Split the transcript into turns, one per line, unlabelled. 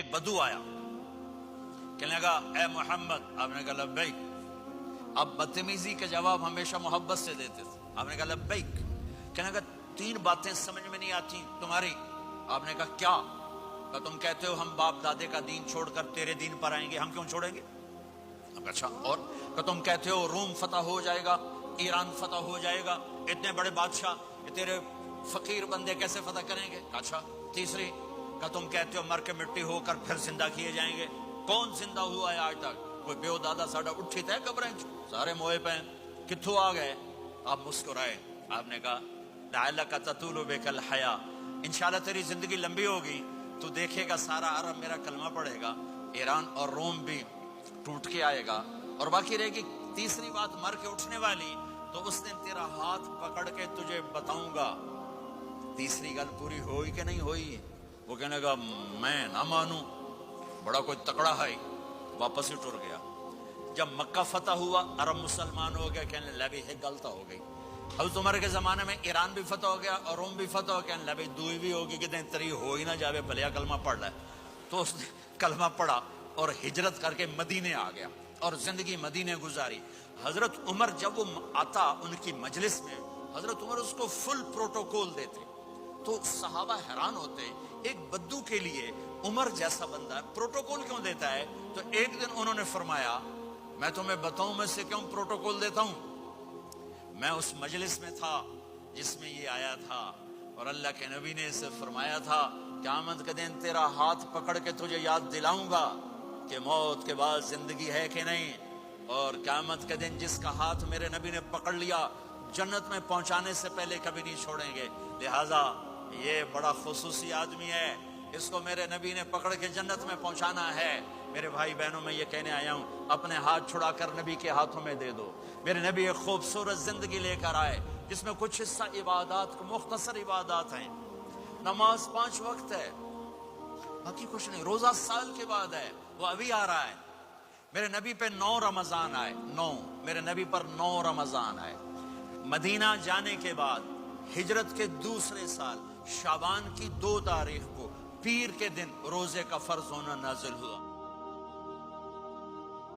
ایک بدو آیا، کہنے لگا اے محمد، آپ نے کہا لبیک۔ اب بدتمیزی کے جواب ہمیشہ محبت سے دیتے تھے۔ آپ نے کہا لبیک۔ کہنے لگا تین باتیں سمجھ میں نہیں آتی تمہاری۔ آپ نے کہا کیا؟ کہ تم کہتے ہو ہم باپ دادے کا دین چھوڑ کر تیرے دین پر آئیں گے، ہم کیوں چھوڑیں گے؟ اچھا، اور کہ تم کہتے ہو روم فتح ہو جائے گا، ایران فتح ہو جائے گا، اتنے بڑے بادشاہ کہ تیرے فقیر بندے کیسے فتح کریں گے؟ اچھا، تیسری کہ تم کہتے ہو مر کے مٹی ہو کر پھر زندہ کیے جائیں گے، کون زندہ ہوا ہے آج تک؟ کوئی بیو دادا ساڈا اٹھی تھے قبریں سارے موئے پہ کتھوں آ گئے؟ آپ مسکرائے۔ آپ نے کہا لعلک تطول بک الحیا، انشاءاللہ تیری زندگی لمبی ہوگی، تو دیکھے گا سارا عرب میرا کلمہ پڑھے گا، ایران اور روم بھی ٹوٹ کے آئے گا، اور باقی رہے گی تیسری بات مر کے اٹھنے والی، تو اس دن تیرا ہاتھ پکڑ کے تجھے بتاؤں گا۔ تیسری گل پوری ہوئی کہ نہیں ہوئی؟ وہ کہنے لگا میں نہ مانوں، بڑا کوئی تکڑا ہے، واپس ہی ٹر گیا۔ جب مکہ فتح ہوا، عرب مسلمان ہو گیا، کہنے لگے یہ غلط ہو گئی۔ حضرت عمر کے زمانے میں ایران بھی فتح ہو گیا اور روم بھی فتح ہو گیا، کہنے لگے دوئی بھی ہوگی کہ تری ہو ہی نہ جاوے، بھلیا کلمہ پڑھ لے۔ تو اس نے کلمہ پڑھا اور ہجرت کر کے مدینے آ گیا اور زندگی مدینے گزاری۔ حضرت عمر جب وہ آتا ان کی مجلس میں، حضرت عمر اس کو فل پروٹوکول دیتے، تو صحابہ حیران ہوتے، ایک بدو کے لیے عمر جیسا بندہ پروٹوکول کیوں دیتا ہے؟ تو ایک دن انہوں نے فرمایا میں تمہیں بتاؤں میں سے کیوں پروٹوکول دیتا ہوں؟ میں اس مجلس میں تھا جس میں یہ آیا تھا، اور اللہ کے نبی نے اسے فرمایا تھا قیامت کے دن تیرا ہاتھ پکڑ کے تجھے یاد دلاؤں گا کہ موت کے بعد زندگی ہے کہ نہیں، اور قیامت کے دن جس کا ہاتھ میرے نبی نے پکڑ لیا جنت میں پہنچانے سے پہلے کبھی نہیں چھوڑیں گے، لہٰذا یہ بڑا خصوصی آدمی ہے، اس کو میرے نبی نے پکڑ کے جنت میں پہنچانا ہے۔ میرے بھائی بہنوں، میں یہ کہنے آیا ہوں اپنے ہاتھ چھڑا کر نبی کے ہاتھوں میں دے دو۔ میرے نبی ایک خوبصورت زندگی لے کر آئے جس میں کچھ حصہ عبادات، مختصر عبادات ہیں، نماز 5 وقت ہے، باقی کچھ نہیں، روزہ سال کے بعد ہے، وہ ابھی آ رہا ہے۔ میرے نبی پہ 9 رمضان آئے، 9 میرے نبی پر 9 رمضان آئے۔ مدینہ جانے کے بعد ہجرت کے دوسرے سال شعبان کی 2 تاریخ کو پیر کے دن روزے کا فرض ہونا نازل ہوا۔